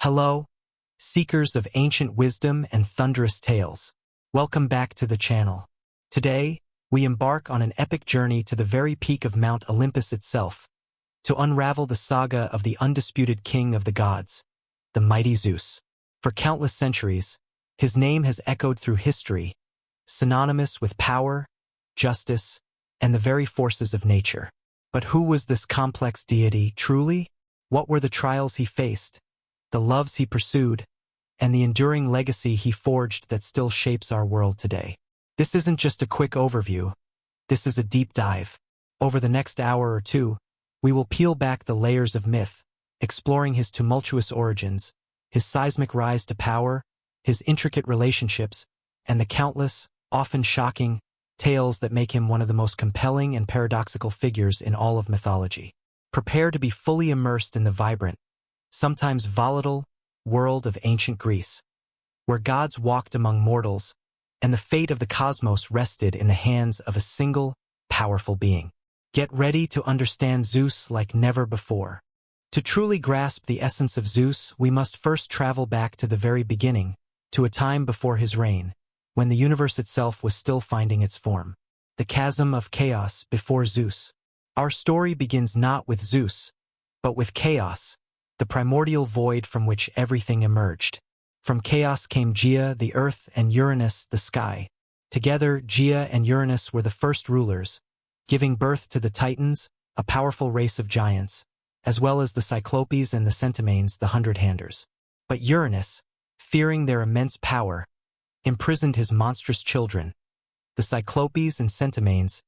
Hello, seekers of ancient wisdom and thunderous tales. Welcome back to the channel. Today, we embark on an epic journey to the very peak of Mount Olympus itself, to unravel the saga of the undisputed king of the gods, the mighty Zeus. For countless centuries, his name has echoed through history, synonymous with power, justice, and the very forces of nature. But who was this complex deity truly? What were the trials he faced, the loves he pursued, and the enduring legacy he forged that still shapes our world today? This isn't just a quick overview. This is a deep dive. Over the next hour or two, we will peel back the layers of myth, exploring his tumultuous origins, his seismic rise to power, his intricate relationships, and the countless, often shocking, tales that make him one of the most compelling and paradoxical figures in all of mythology. Prepare to be fully immersed in the vibrant, sometimes volatile, world of ancient Greece, where gods walked among mortals, and the fate of the cosmos rested in the hands of a single, powerful being. Get ready to understand Zeus like never before. To truly grasp the essence of Zeus, we must first travel back to the very beginning, to a time before his reign, when the universe itself was still finding its form. The chasm of chaos before Zeus. Our story begins not with Zeus, but with chaos, the primordial void from which everything emerged. From chaos came Gaia, the earth, and Uranus, the sky. Together, Gaia and Uranus were the first rulers, giving birth to the Titans, a powerful race of giants, as well as the Cyclopes and the Centaurs, the hundred-handers. But Uranus, fearing their immense power, imprisoned his monstrous children, the Cyclopes and Centaurs,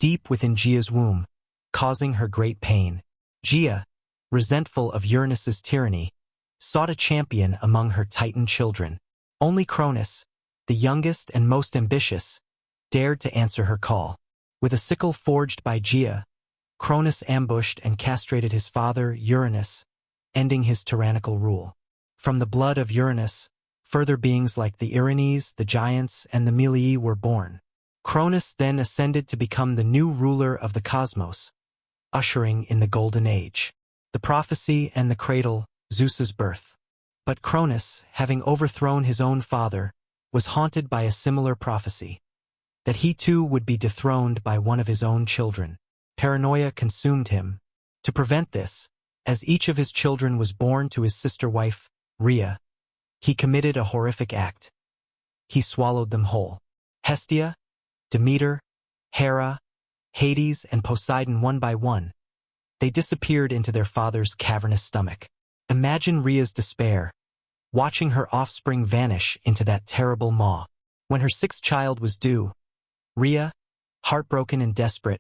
deep within Gaia's womb, causing her great pain. Gaia, resentful of Uranus's tyranny, sought a champion among her Titan children. Only Cronus, the youngest and most ambitious, dared to answer her call. With a sickle forged by Gaia, Cronus ambushed and castrated his father, Uranus, ending his tyrannical rule. From the blood of Uranus, further beings like the Erinyes, the giants, and the Melee were born. Cronus then ascended to become the new ruler of the cosmos, ushering in the Golden Age. The prophecy and the cradle, Zeus's birth. But Cronus, having overthrown his own father, was haunted by a similar prophecy, that he too would be dethroned by one of his own children. Paranoia consumed him. To prevent this, as each of his children was born to his sister wife, Rhea, he committed a horrific act. He swallowed them whole. Hestia, Demeter, Hera, Hades, and Poseidon one by one. They disappeared into their father's cavernous stomach. Imagine Rhea's despair, watching her offspring vanish into that terrible maw. When her sixth child was due, Rhea, heartbroken and desperate,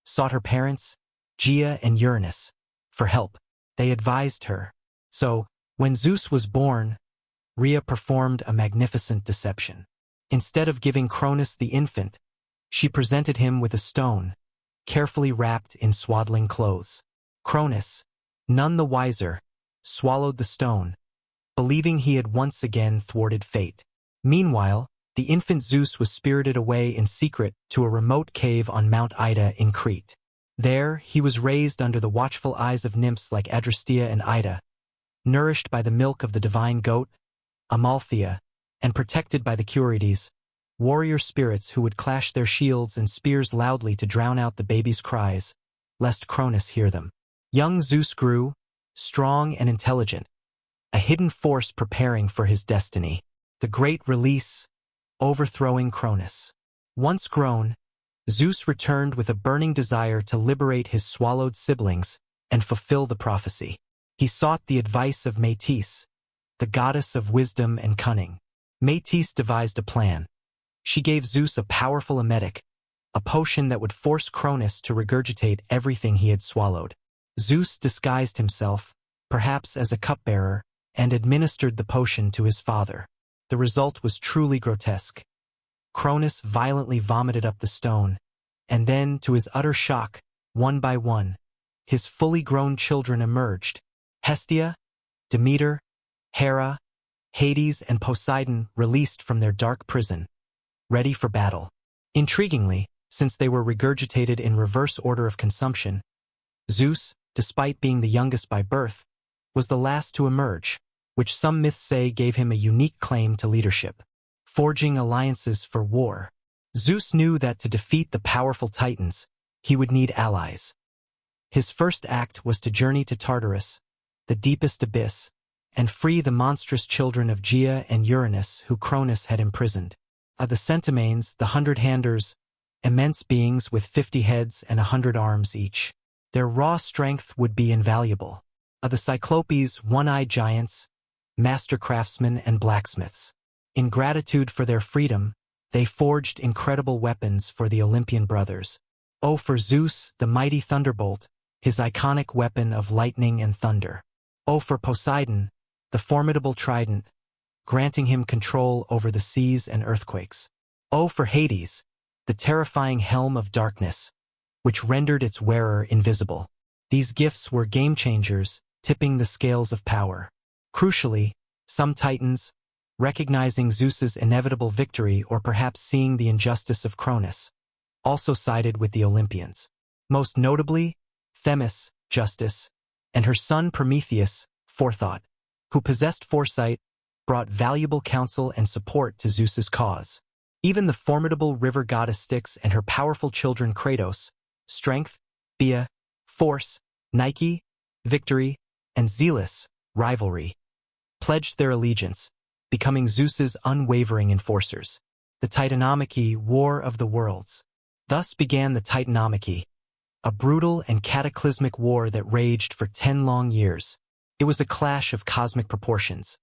sought her parents, Gaia and Uranus, for help. They advised her. So, when Zeus was born, Rhea performed a magnificent deception. Instead of giving Cronus the infant, she presented him with a stone, carefully wrapped in swaddling clothes. Cronus, none the wiser, swallowed the stone, believing he had once again thwarted fate. Meanwhile, the infant Zeus was spirited away in secret to a remote cave on Mount Ida in Crete. There, he was raised under the watchful eyes of nymphs like Adrastea and Ida, nourished by the milk of the divine goat, Amalthea, and protected by the Curetes, warrior spirits who would clash their shields and spears loudly to drown out the baby's cries, lest Cronus hear them. Young Zeus grew, strong and intelligent, a hidden force preparing for his destiny. The great release, overthrowing Cronus. Once grown, Zeus returned with a burning desire to liberate his swallowed siblings and fulfill the prophecy. He sought the advice of Metis, the goddess of wisdom and cunning. Metis devised a plan. She gave Zeus a powerful emetic, a potion that would force Cronus to regurgitate everything he had swallowed. Zeus disguised himself, perhaps as a cupbearer, and administered the potion to his father. The result was truly grotesque. Cronus violently vomited up the stone, and then, to his utter shock, one by one, his fully grown children emerged. Hestia, Demeter, Hera, Hades, and Poseidon released from their dark prison, ready for battle. Intriguingly, since they were regurgitated in reverse order of consumption, Zeus, despite being the youngest by birth, was the last to emerge. which some myths say gave him a unique claim to leadership. Forging alliances for war. Zeus knew that to defeat the powerful Titans, he would need allies. His first act was to journey to Tartarus, the deepest abyss, and free the monstrous children of Gaia and Uranus who Cronus had imprisoned. The Centimines, the 100-handers, immense beings with 50 heads and 100 arms each. Their raw strength would be invaluable. The Cyclopes, one-eyed giants, master craftsmen and blacksmiths. In gratitude for their freedom, they forged incredible weapons for the Olympian brothers. O for Zeus, the mighty thunderbolt, his iconic weapon of lightning and thunder. O for Poseidon, the formidable trident, granting him control over the seas and earthquakes. O for Hades, the terrifying helm of darkness, which rendered its wearer invisible. These gifts were game-changers, tipping the scales of power. Crucially, some Titans, recognizing Zeus's inevitable victory or perhaps seeing the injustice of Cronus, also sided with the Olympians. Most notably, Themis, justice, and her son Prometheus, forethought, who possessed foresight, brought valuable counsel and support to Zeus's cause. Even the formidable river goddess Styx and her powerful children Kratos, strength, Bia, force, Nike, victory, and Zealous, rivalry, pledged their allegiance, becoming Zeus's unwavering enforcers. The Titanomachy, War of the Worlds. Thus began the Titanomachy, a brutal and cataclysmic war that raged for 10 long years. It was a clash of cosmic proportions.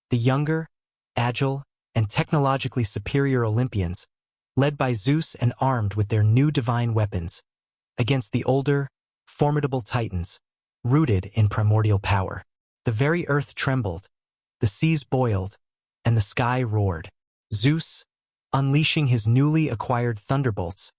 The younger, agile, and technologically superior Olympians, led by Zeus and armed with their new divine weapons, against the older, formidable Titans, rooted in primordial power. The very earth trembled, the seas boiled, and the sky roared. Zeus, unleashing his newly acquired thunderbolts,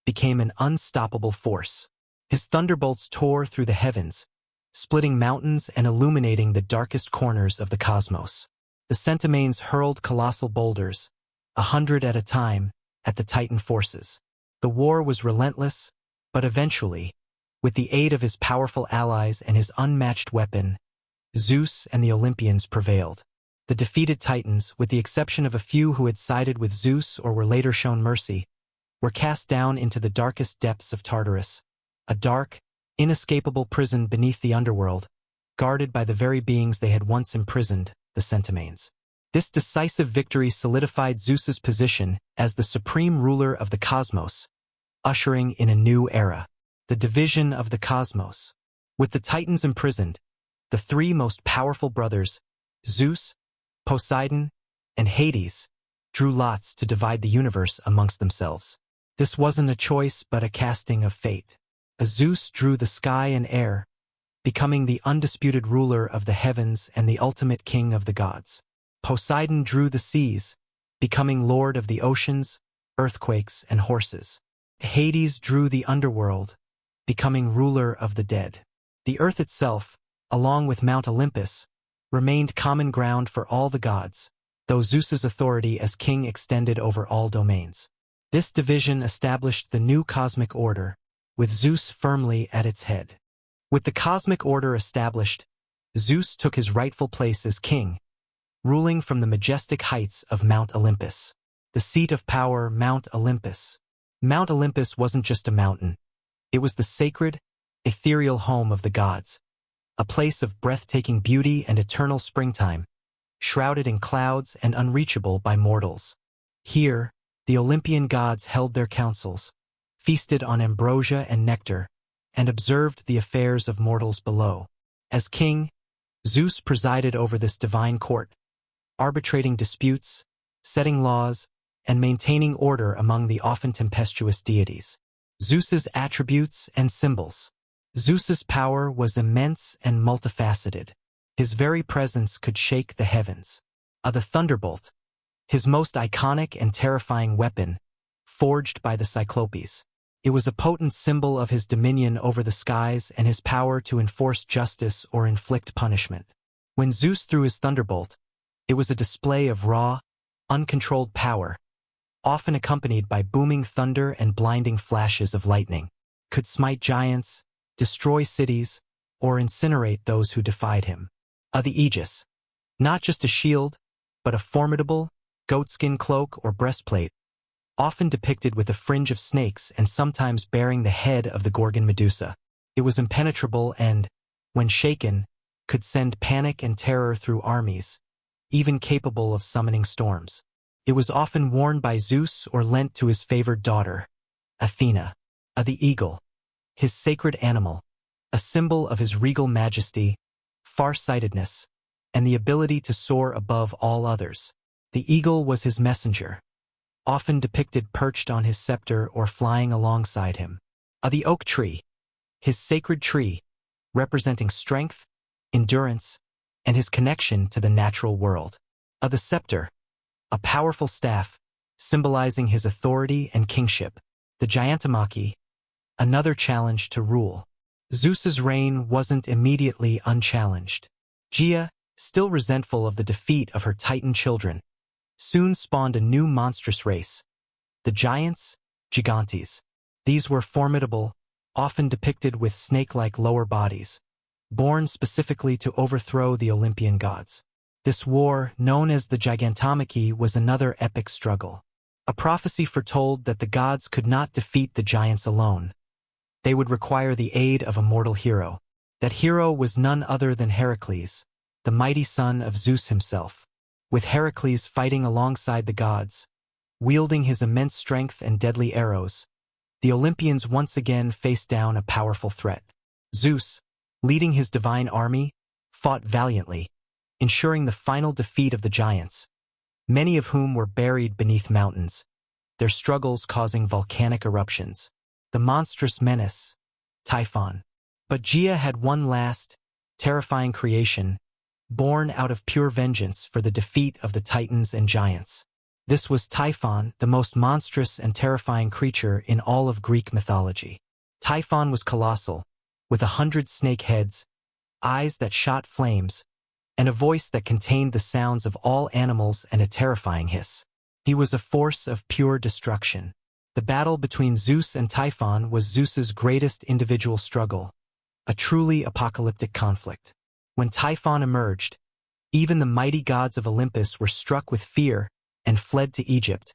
became an unstoppable force. His thunderbolts tore through the heavens, splitting mountains and illuminating the darkest corners of the cosmos. The Centimines hurled colossal boulders, 100 at a time, at the Titan forces. The war was relentless, but eventually, with the aid of his powerful allies and his unmatched weapon, Zeus and the Olympians prevailed. The defeated Titans, with the exception of a few who had sided with Zeus or were later shown mercy, were cast down into the darkest depths of Tartarus, a dark, inescapable prison beneath the underworld, guarded by the very beings they had once imprisoned, the Centimines. This decisive victory solidified Zeus's position as the supreme ruler of the cosmos, ushering in a new era. The division of the cosmos. With the Titans imprisoned, the three most powerful brothers, Zeus, Poseidon, and Hades, drew lots to divide the universe amongst themselves. This wasn't a choice but a casting of fate. Zeus drew the sky and air, becoming the undisputed ruler of the heavens and the ultimate king of the gods. Poseidon drew the seas, becoming lord of the oceans, earthquakes, and horses. Hades drew the underworld, becoming ruler of the dead. The earth itself, along with Mount Olympus, remained common ground for all the gods, though Zeus's authority as king extended over all domains. This division established the new cosmic order, with Zeus firmly at its head. With the cosmic order established, Zeus took his rightful place as king, ruling from the majestic heights of Mount Olympus. The seat of power, Mount Olympus. Mount Olympus wasn't just a mountain. It was the sacred, ethereal home of the gods, a place of breathtaking beauty and eternal springtime, shrouded in clouds and unreachable by mortals. Here, the Olympian gods held their councils, feasted on ambrosia and nectar, and observed the affairs of mortals below. As king, Zeus presided over this divine court, arbitrating disputes, setting laws, and maintaining order among the often tempestuous deities. Zeus's attributes and symbols. Zeus's power was immense and multifaceted. His very presence could shake the heavens. The thunderbolt, his most iconic and terrifying weapon, forged by the Cyclopes. It was a potent symbol of his dominion over the skies and his power to enforce justice or inflict punishment. When Zeus threw his thunderbolt, it was a display of raw, uncontrolled power, often accompanied by booming thunder and blinding flashes of lightning. Could smite giants, destroy cities, or incinerate those who defied him. The Aegis, Not just a shield, but a formidable, goatskin cloak or breastplate, often depicted with a fringe of snakes and sometimes bearing the head of the Gorgon Medusa. It was impenetrable and, when shaken, could send panic and terror through armies, even capable of summoning storms. It was often worn by Zeus or lent to his favored daughter, Athena, the eagle, his sacred animal, a symbol of his regal majesty, far-sightedness, and the ability to soar above all others. The eagle was his messenger, often depicted perched on his scepter or flying alongside him. The oak tree, his sacred tree, representing strength, endurance, and his connection to the natural world. The scepter, a powerful staff, symbolizing his authority and kingship. The Titanomachy, another challenge to rule. Zeus's reign wasn't immediately unchallenged. Gaia, still resentful of the defeat of her Titan children, soon spawned a new monstrous race, the giants, gigantes. These were formidable, often depicted with snake-like lower bodies, born specifically to overthrow the Olympian gods. This war, known as the Gigantomachy, was another epic struggle. A prophecy foretold that the gods could not defeat the giants alone. They would require the aid of a mortal hero. That hero was none other than Heracles, the mighty son of Zeus himself. With Heracles fighting alongside the gods, wielding his immense strength and deadly arrows, the Olympians once again faced down a powerful threat. Zeus, leading his divine army, fought valiantly, ensuring the final defeat of the giants, many of whom were buried beneath mountains, their struggles causing volcanic eruptions. The monstrous menace, Typhon. But Gaia had one last, terrifying creation, born out of pure vengeance for the defeat of the Titans and giants. This was Typhon, the most monstrous and terrifying creature in all of Greek mythology. Typhon was colossal, with 100 snake heads, eyes that shot flames, and a voice that contained the sounds of all animals and a terrifying hiss. He was a force of pure destruction. The battle between Zeus and Typhon was Zeus's greatest individual struggle, a truly apocalyptic conflict. When Typhon emerged, even the mighty gods of Olympus were struck with fear and fled to Egypt,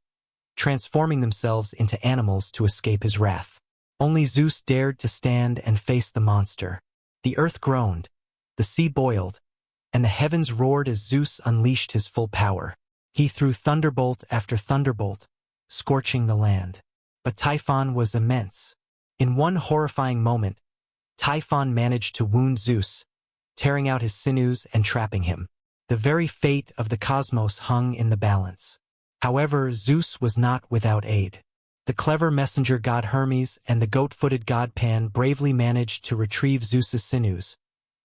transforming themselves into animals to escape his wrath. Only Zeus dared to stand and face the monster. The earth groaned, the sea boiled, and the heavens roared as Zeus unleashed his full power. He threw thunderbolt after thunderbolt, scorching the land. But Typhon was immense. In one horrifying moment, Typhon managed to wound Zeus, tearing out his sinews and trapping him. The very fate of the cosmos hung in the balance. However, Zeus was not without aid. The clever messenger god Hermes and the goat-footed god Pan bravely managed to retrieve Zeus's sinews,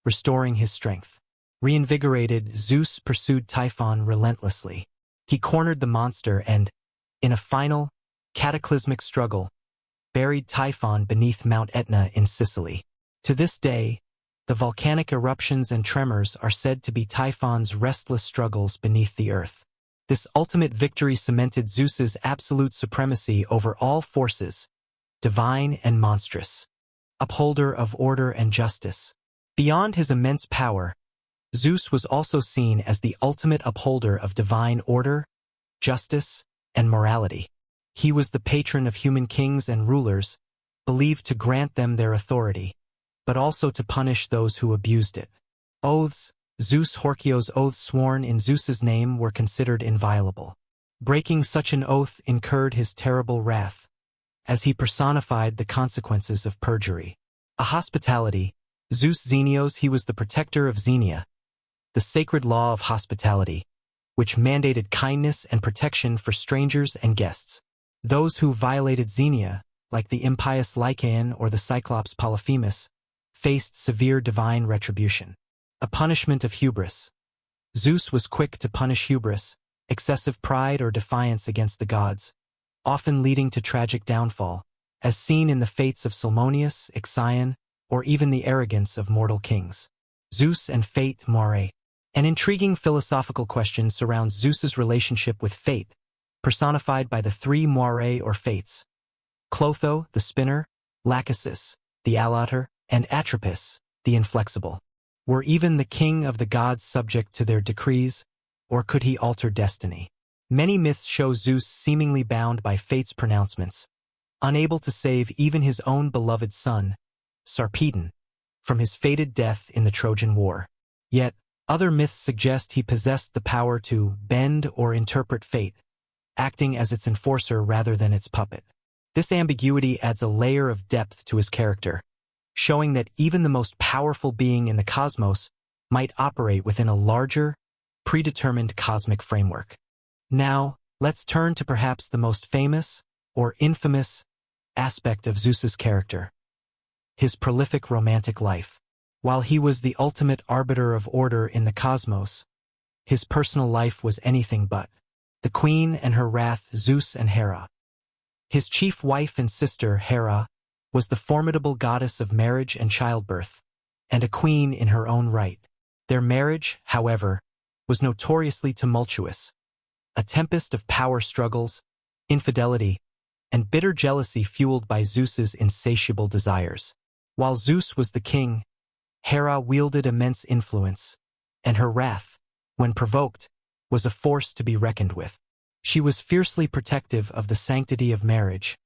restoring his strength. Reinvigorated, Zeus pursued Typhon relentlessly. He cornered the monster and, in a final, cataclysmic struggle, buried Typhon beneath Mount Etna in Sicily. To this day, the volcanic eruptions and tremors are said to be Typhon's restless struggles beneath the earth. This ultimate victory cemented Zeus's absolute supremacy over all forces, divine and monstrous, upholder of order and justice. Beyond his immense power, Zeus was also seen as the ultimate upholder of divine order, justice, and morality. He was the patron of human kings and rulers, believed to grant them their authority, but also to punish those who abused it. Oaths, Zeus Horkio's oaths sworn in Zeus's name were considered inviolable. Breaking such an oath incurred his terrible wrath, as he personified the consequences of perjury. A hospitality, Zeus Xenios, he was the protector of Xenia, the sacred law of hospitality, which mandated kindness and protection for strangers and guests. Those who violated Xenia, like the impious Lycaon or the Cyclops Polyphemus, faced severe divine retribution. A punishment of hubris. Zeus was quick to punish hubris, excessive pride or defiance against the gods, often leading to tragic downfall, as seen in the fates of Salmoneus, Ixion, or even the arrogance of mortal kings. Zeus and fate moire. An intriguing philosophical question surrounds Zeus's relationship with fate, personified by the three moire or fates: Clotho, the spinner, Lachesis, the allottor, and Atropos, the inflexible. Were even the king of the gods subject to their decrees, or could he alter destiny? Many myths show Zeus seemingly bound by fate's pronouncements, unable to save even his own beloved son, Sarpedon, from his fated death in the Trojan War. Yet, other myths suggest he possessed the power to bend or interpret fate, acting as its enforcer rather than its puppet. This ambiguity adds a layer of depth to his character, showing that even the most powerful being in the cosmos might operate within a larger, predetermined cosmic framework. Now, let's turn to perhaps the most famous, or infamous, aspect of Zeus's character: his prolific romantic life. While he was the ultimate arbiter of order in the cosmos, his personal life was anything but. The queen and her wrath, Zeus and Hera. His chief wife and sister, Hera, was the formidable goddess of marriage and childbirth, and a queen in her own right. Their marriage, however, was notoriously tumultuous, a tempest of power struggles, infidelity, and bitter jealousy fueled by Zeus's insatiable desires. While Zeus was the king, Hera wielded immense influence, and her wrath, when provoked, was a force to be reckoned with. She was fiercely protective of the sanctity of marriage,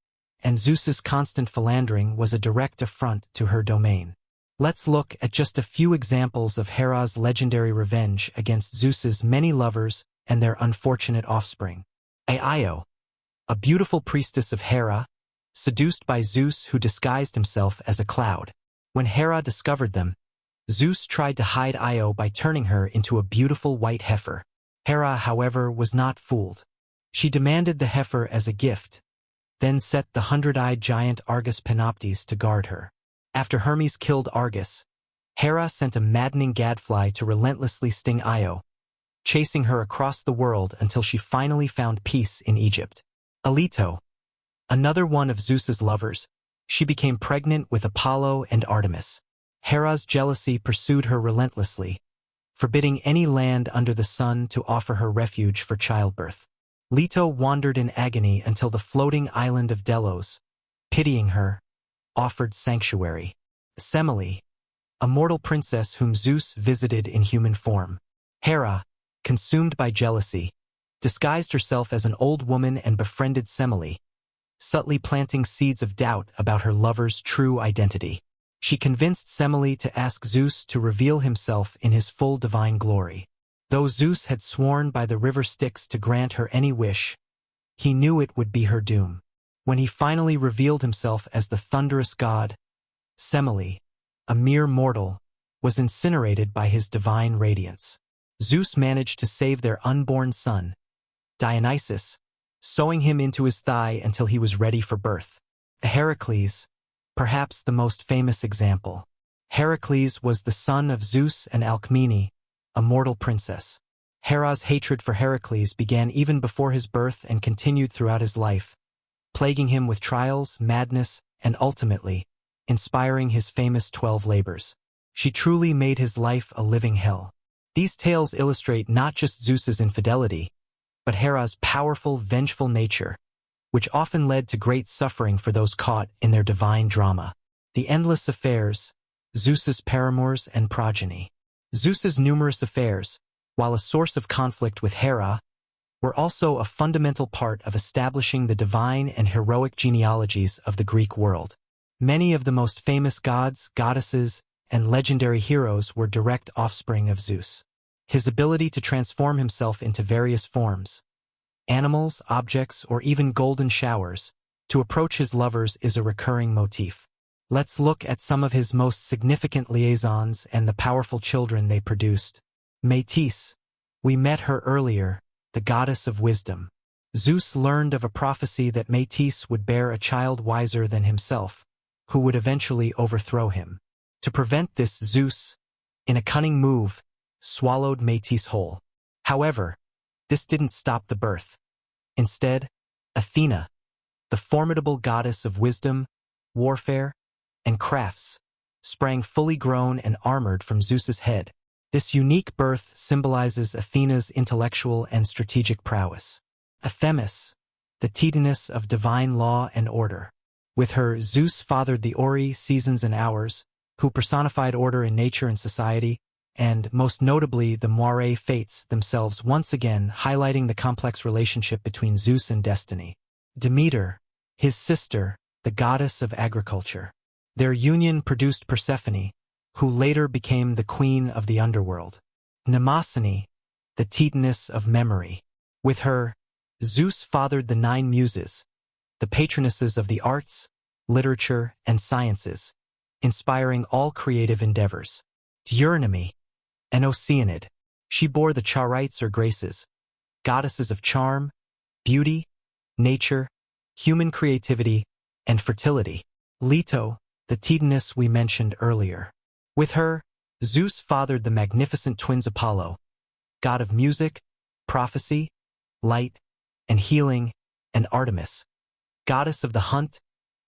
and Zeus's constant philandering was a direct affront to her domain. Let's look at just a few examples of Hera's legendary revenge against Zeus's many lovers and their unfortunate offspring. Io, a beautiful priestess of Hera, seduced by Zeus, who disguised himself as a cloud. When Hera discovered them, Zeus tried to hide Io by turning her into a beautiful white heifer. Hera, however, was not fooled. She demanded the heifer as a gift, then set the 100-eyed giant Argus Panoptes to guard her. After Hermes killed Argus, Hera sent a maddening gadfly to relentlessly sting Io, chasing her across the world until she finally found peace in Egypt. Alito, another one of Zeus's lovers, she became pregnant with Apollo and Artemis. Hera's jealousy pursued her relentlessly, forbidding any land under the sun to offer her refuge for childbirth. Leto wandered in agony until the floating island of Delos, pitying her, offered sanctuary. Semele, a mortal princess whom Zeus visited in human form. Hera, consumed by jealousy, disguised herself as an old woman and befriended Semele, subtly planting seeds of doubt about her lover's true identity. She convinced Semele to ask Zeus to reveal himself in his full divine glory. Though Zeus had sworn by the river Styx to grant her any wish, he knew it would be her doom. When he finally revealed himself as the thunderous god, Semele, a mere mortal, was incinerated by his divine radiance. Zeus managed to save their unborn son, Dionysus, sewing him into his thigh until he was ready for birth. Heracles, perhaps the most famous example. Heracles was the son of Zeus and Alcmene, a mortal princess. Hera's hatred for Heracles began even before his birth and continued throughout his life, plaguing him with trials, madness, and ultimately, inspiring his famous 12 labors. She truly made his life a living hell. These tales illustrate not just Zeus's infidelity, but Hera's powerful, vengeful nature, which often led to great suffering for those caught in their divine drama. The endless affairs, Zeus's paramours and progeny. Zeus's numerous affairs, while a source of conflict with Hera, were also a fundamental part of establishing the divine and heroic genealogies of the Greek world. Many of the most famous gods, goddesses, and legendary heroes were direct offspring of Zeus. His ability to transform himself into various forms, animals, objects, or even golden showers, to approach his lovers is a recurring motif. Let's look at some of his most significant liaisons and the powerful children they produced. Métis. We met her earlier, the goddess of wisdom. Zeus learned of a prophecy that Métis would bear a child wiser than himself, who would eventually overthrow him. To prevent this, Zeus, in a cunning move, swallowed Métis whole. However, this didn't stop the birth. Instead, Athena, the formidable goddess of wisdom, warfare, and crafts, sprang fully grown and armored from Zeus's head. This unique birth symbolizes Athena's intellectual and strategic prowess. Themis, the Titaness of divine law and order. With her, Zeus fathered the Ori, seasons and hours, who personified order in nature and society, and, most notably, the moire fates themselves, once again highlighting the complex relationship between Zeus and destiny. Demeter, his sister, the goddess of agriculture. Their union produced Persephone, who later became the queen of the underworld. Mnemosyne, the Titaness of memory. With her, Zeus fathered the 9 muses, the patronesses of the arts, literature, and sciences, inspiring all creative endeavors. Eurynomy, an Oceanid. She bore the Charites or Graces, goddesses of charm, beauty, nature, human creativity, and fertility. Leto, the Titaness we mentioned earlier. With her, Zeus fathered the magnificent twins Apollo, god of music, prophecy, light, and healing, and Artemis, goddess of the hunt,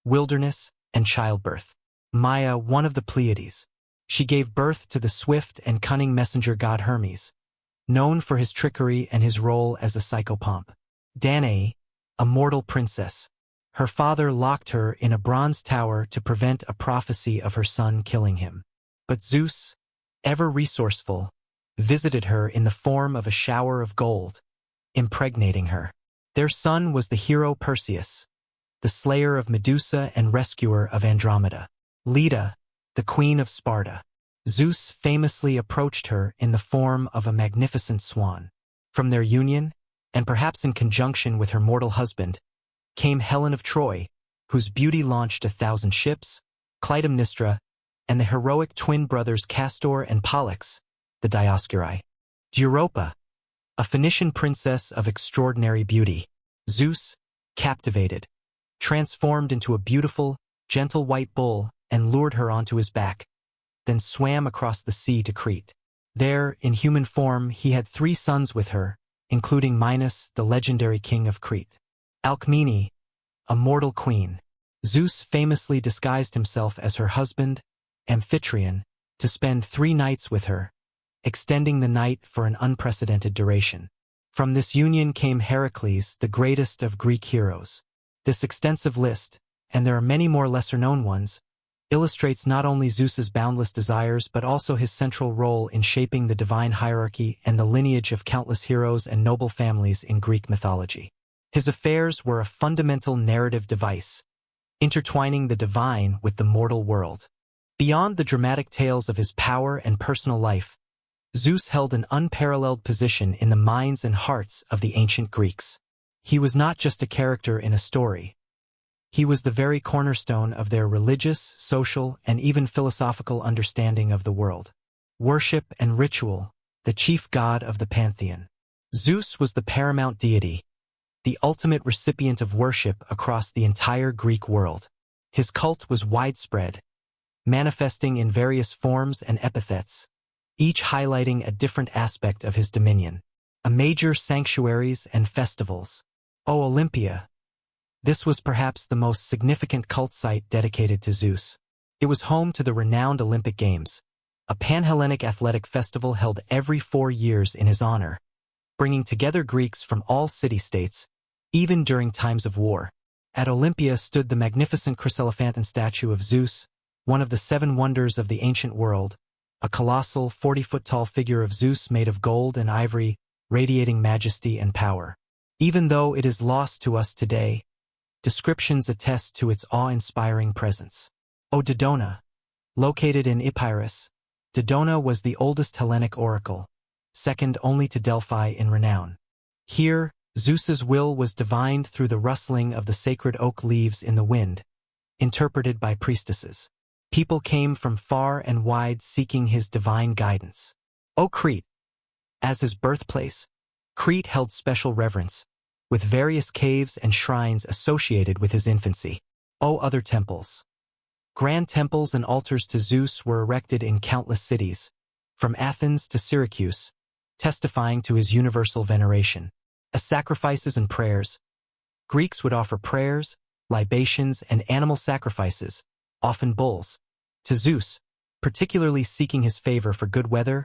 wilderness, and childbirth. Maia, one of the Pleiades. She gave birth to the swift and cunning messenger god Hermes, known for his trickery and his role as a psychopomp. Danae, a mortal princess. Her father locked her in a bronze tower to prevent a prophecy of her son killing him. But Zeus, ever resourceful, visited her in the form of a shower of gold, impregnating her. Their son was the hero Perseus, the slayer of Medusa and rescuer of Andromeda. Leda, the queen of Sparta. Zeus famously approached her in the form of a magnificent swan. From their union, and perhaps in conjunction with her mortal husband, came Helen of Troy, whose beauty launched 1,000 ships, Clytemnestra, and the heroic twin brothers Castor and Pollux, the Dioscuri. Europa, a Phoenician princess of extraordinary beauty. Zeus, captivated, transformed into a beautiful, gentle white bull and lured her onto his back, then swam across the sea to Crete. There, in human form, he had 3 sons with her, including Minos, the legendary king of Crete. Alcmene, a mortal queen. Zeus famously disguised himself as her husband, Amphitryon, to spend 3 nights with her, extending the night for an unprecedented duration. From this union came Heracles, the greatest of Greek heroes. This extensive list, and there are many more lesser-known ones, illustrates not only Zeus's boundless desires but also his central role in shaping the divine hierarchy and the lineage of countless heroes and noble families in Greek mythology. His affairs were a fundamental narrative device, intertwining the divine with the mortal world. Beyond the dramatic tales of his power and personal life, Zeus held an unparalleled position in the minds and hearts of the ancient Greeks. He was not just a character in a story. He was the very cornerstone of their religious, social, and even philosophical understanding of the world. Worship and ritual, the chief god of the pantheon. Zeus was the paramount deity, the ultimate recipient of worship across the entire Greek world. His cult was widespread, manifesting in various forms and epithets, each highlighting a different aspect of his dominion. Major sanctuaries and festivals. Olympia. This was perhaps the most significant cult site dedicated to Zeus. It was home to the renowned Olympic Games, a pan-Hellenic athletic festival held every 4 years in his honor, bringing together Greeks from all city-states, even during times of war. At Olympia stood the magnificent chryselephantine statue of Zeus, one of the 7 wonders of the ancient world, a colossal 40-foot-tall figure of Zeus made of gold and ivory, radiating majesty and power. Even though it is lost to us today, descriptions attest to its awe-inspiring presence. Dodona. Located in Epirus, Dodona was the oldest Hellenic oracle, second only to Delphi in renown. Here, Zeus's will was divined through the rustling of the sacred oak leaves in the wind, interpreted by priestesses. People came from far and wide seeking his divine guidance. Crete. As his birthplace, Crete held special reverence, with various caves and shrines associated with his infancy. Other temples. Grand temples and altars to Zeus were erected in countless cities, from Athens to Syracuse, testifying to his universal veneration. As sacrifices and prayers, Greeks would offer prayers, libations, and animal sacrifices, often bulls, to Zeus, particularly seeking his favor for good weather,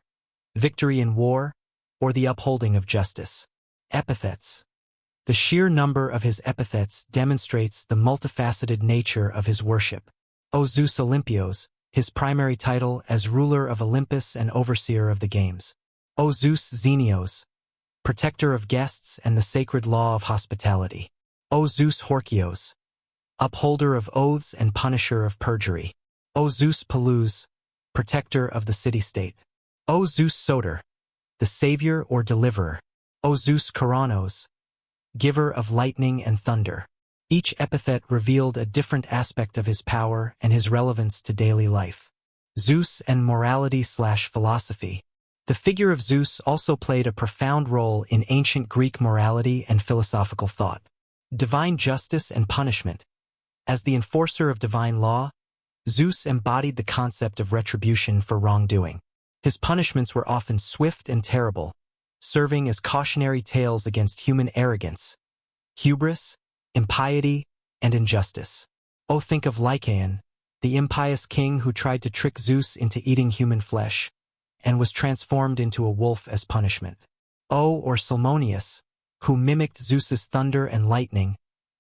victory in war, or the upholding of justice. Epithets. The sheer number of his epithets demonstrates the multifaceted nature of his worship. Zeus Olympios, his primary title as ruler of Olympus and overseer of the games. O Zeus Xenios, protector of guests and the sacred law of hospitality. O Zeus Horkios, upholder of oaths and punisher of perjury. O Zeus Pelus, protector of the city-state. O Zeus Soter, the savior or deliverer. O Zeus Cronus, giver of lightning and thunder. Each epithet revealed a different aspect of his power and his relevance to daily life. Zeus and morality/philosophy. The figure of Zeus also played a profound role in ancient Greek morality and philosophical thought. Divine justice and punishment. As the enforcer of divine law, Zeus embodied the concept of retribution for wrongdoing. His punishments were often swift and terrible, serving as cautionary tales against human arrogance, hubris, impiety, and injustice. Oh, think of Lycaon, the impious king who tried to trick Zeus into eating human flesh, and was transformed into a wolf as punishment. Oh, or Salmoneus, who mimicked Zeus's thunder and lightning,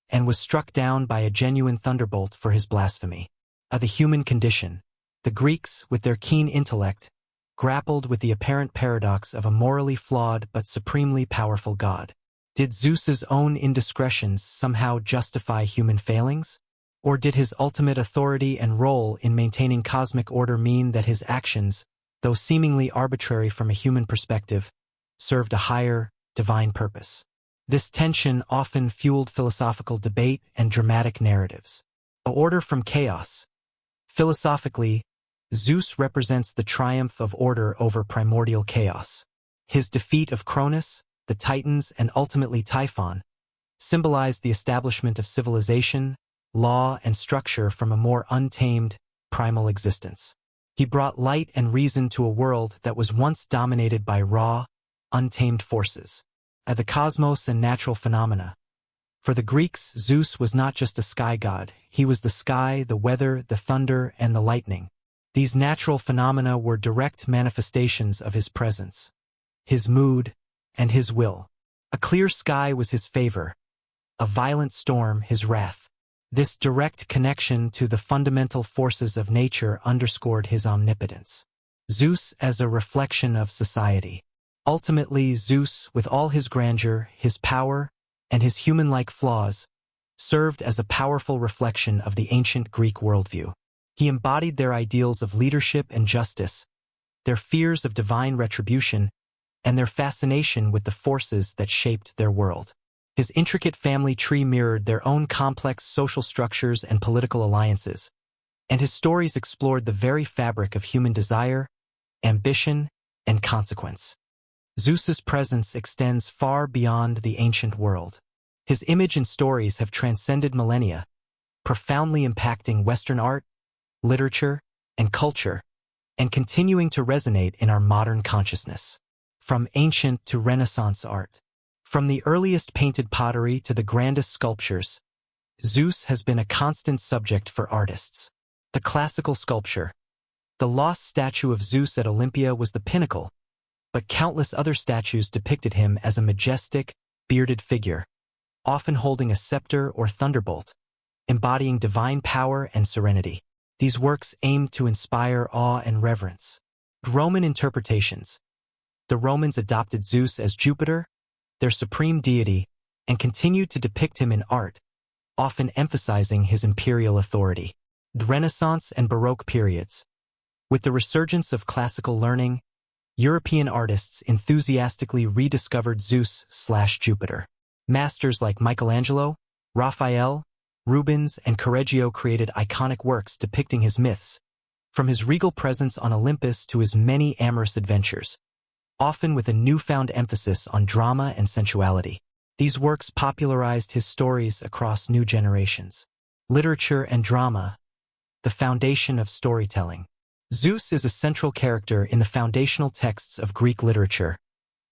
and was struck down by a genuine thunderbolt for his blasphemy. The human condition. The Greeks, with their keen intellect, grappled with the apparent paradox of a morally flawed but supremely powerful god. Did Zeus's own indiscretions somehow justify human failings? Or did his ultimate authority and role in maintaining cosmic order mean that his actions, though seemingly arbitrary from a human perspective, served a higher, divine purpose? This tension often fueled philosophical debate and dramatic narratives. A order from chaos. Philosophically, Zeus represents the triumph of order over primordial chaos. His defeat of Cronus, the Titans, and ultimately Typhon symbolized the establishment of civilization, law, and structure from a more untamed, primal existence. He brought light and reason to a world that was once dominated by raw, untamed forces. The cosmos and natural phenomena. For the Greeks, Zeus was not just a sky god, he was the sky, the weather, the thunder, and the lightning. These natural phenomena were direct manifestations of his presence, his mood, and his will. A clear sky was his favor, a violent storm his wrath. This direct connection to the fundamental forces of nature underscored his omnipotence. Zeus as a reflection of society. Ultimately, Zeus, with all his grandeur, his power, and his human-like flaws, served as a powerful reflection of the ancient Greek worldview. He embodied their ideals of leadership and justice, their fears of divine retribution, and their fascination with the forces that shaped their world. His intricate family tree mirrored their own complex social structures and political alliances, and his stories explored the very fabric of human desire, ambition, and consequence. Zeus's presence extends far beyond the ancient world. His image and stories have transcended millennia, profoundly impacting Western art, literature, and culture, and continuing to resonate in our modern consciousness. From ancient to Renaissance art. From the earliest painted pottery to the grandest sculptures, Zeus has been a constant subject for artists. The classical sculpture. The lost statue of Zeus at Olympia was the pinnacle, but countless other statues depicted him as a majestic, bearded figure, often holding a scepter or thunderbolt, embodying divine power and serenity. These works aimed to inspire awe and reverence. Roman interpretations. The Romans adopted Zeus as Jupiter, their supreme deity, and continued to depict him in art, often emphasizing his imperial authority. The Renaissance and Baroque periods. With the resurgence of classical learning, European artists enthusiastically rediscovered Zeus/Jupiter. Masters like Michelangelo, Raphael, Rubens, and Correggio created iconic works depicting his myths, from his regal presence on Olympus to his many amorous adventures, often with a newfound emphasis on drama and sensuality. These works popularized his stories across new generations. Literature and drama, the foundation of storytelling. Zeus is a central character in the foundational texts of Greek literature,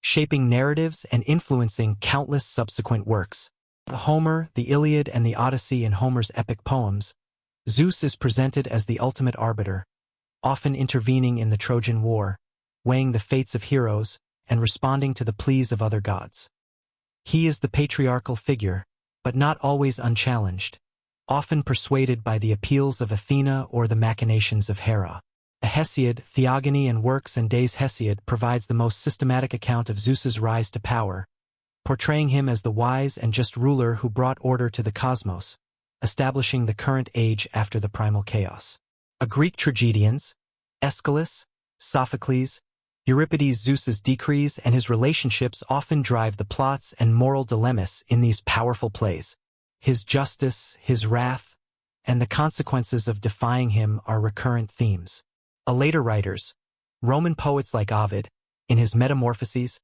shaping narratives and influencing countless subsequent works. Homer, the Iliad, and the Odyssey in Homer's epic poems, Zeus is presented as the ultimate arbiter, often intervening in the Trojan War, weighing the fates of heroes, and responding to the pleas of other gods. He is the patriarchal figure, but not always unchallenged, often persuaded by the appeals of Athena or the machinations of Hera. A Hesiod, Theogony and Works and Days Hesiod provides the most systematic account of Zeus's rise to power, portraying him as the wise and just ruler who brought order to the cosmos, establishing the current age after the primal chaos. A Greek tragedians, Aeschylus, Sophocles, Euripides, Zeus's decrees and his relationships often drive the plots and moral dilemmas in these powerful plays. His justice, his wrath, and the consequences of defying him are recurrent themes. Later writers, Roman poets like Ovid, in his Metamorphoses,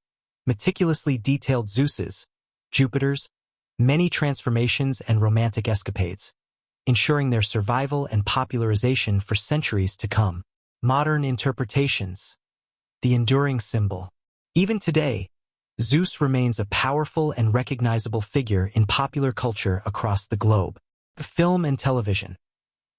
meticulously detailed Zeus's, Jupiter's, many transformations and romantic escapades, ensuring their survival and popularization for centuries to come. Modern interpretations, the enduring symbol. Even today, Zeus remains a powerful and recognizable figure in popular culture across the globe. Film and television.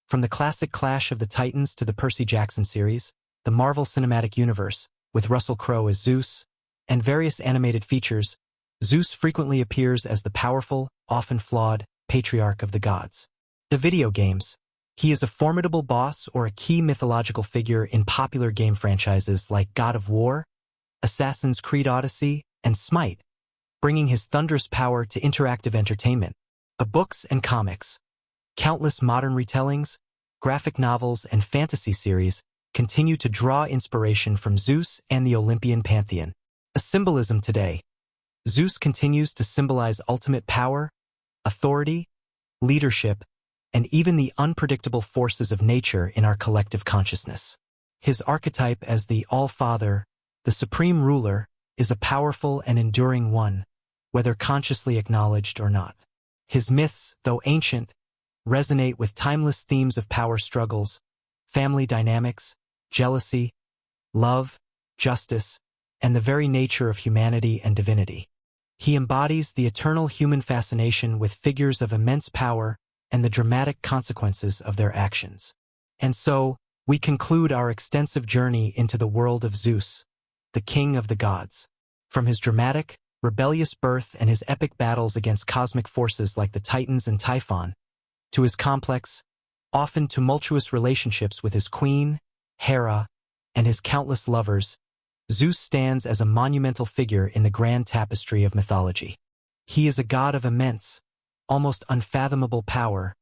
From the classic Clash of the Titans to the Percy Jackson series, the Marvel Cinematic Universe, with Russell Crowe as Zeus, and various animated features, Zeus frequently appears as the powerful, often flawed, patriarch of the gods. The video games. He is a formidable boss or a key mythological figure in popular game franchises like God of War, Assassin's Creed Odyssey, and Smite, bringing his thunderous power to interactive entertainment. Books and comics. Countless modern retellings, graphic novels, and fantasy series continue to draw inspiration from Zeus and the Olympian pantheon. A symbolism today. Zeus continues to symbolize ultimate power, authority, leadership, and even the unpredictable forces of nature in our collective consciousness. His archetype as the All-Father, the supreme ruler, is a powerful and enduring one, whether consciously acknowledged or not. His myths, though ancient, resonate with timeless themes of power struggles, family dynamics, jealousy, love, justice, and the very nature of humanity and divinity. He embodies the eternal human fascination with figures of immense power and the dramatic consequences of their actions. And so, we conclude our extensive journey into the world of Zeus, the king of the gods. From his dramatic, rebellious birth and his epic battles against cosmic forces like the Titans and Typhon, to his complex, often tumultuous relationships with his queen, Hera, and his countless lovers, Zeus stands as a monumental figure in the grand tapestry of mythology. He is a god of immense, almost unfathomable power,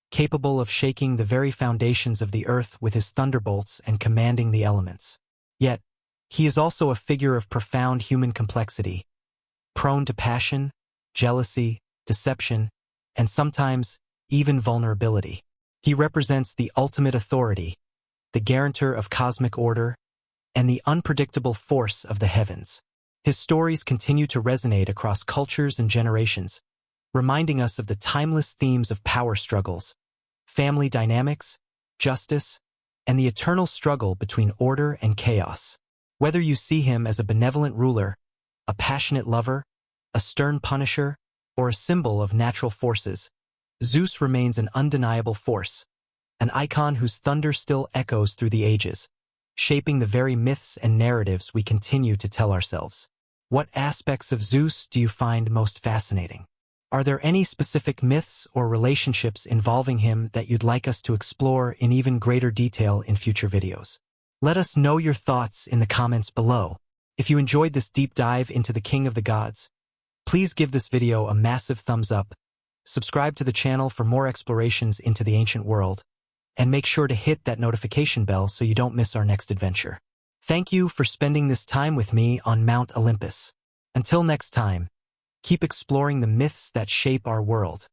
capable of shaking the very foundations of the earth with his thunderbolts and commanding the elements. Yet, he is also a figure of profound human complexity, prone to passion, jealousy, deception, and sometimes even vulnerability. He represents the ultimate authority, the guarantor of cosmic order, and the unpredictable force of the heavens. His stories continue to resonate across cultures and generations, reminding us of the timeless themes of power struggles, family dynamics, justice, and the eternal struggle between order and chaos. Whether you see him as a benevolent ruler, a passionate lover, a stern punisher, or a symbol of natural forces, Zeus remains an undeniable force, an icon whose thunder still echoes through the ages, shaping the very myths and narratives we continue to tell ourselves. What aspects of Zeus do you find most fascinating? Are there any specific myths or relationships involving him that you'd like us to explore in even greater detail in future videos? Let us know your thoughts in the comments below. If you enjoyed this deep dive into the King of the Gods, please give this video a massive thumbs up, subscribe to the channel for more explorations into the ancient world, and make sure to hit that notification bell so you don't miss our next adventure. Thank you for spending this time with me on Mount Olympus. Until next time, keep exploring the myths that shape our world.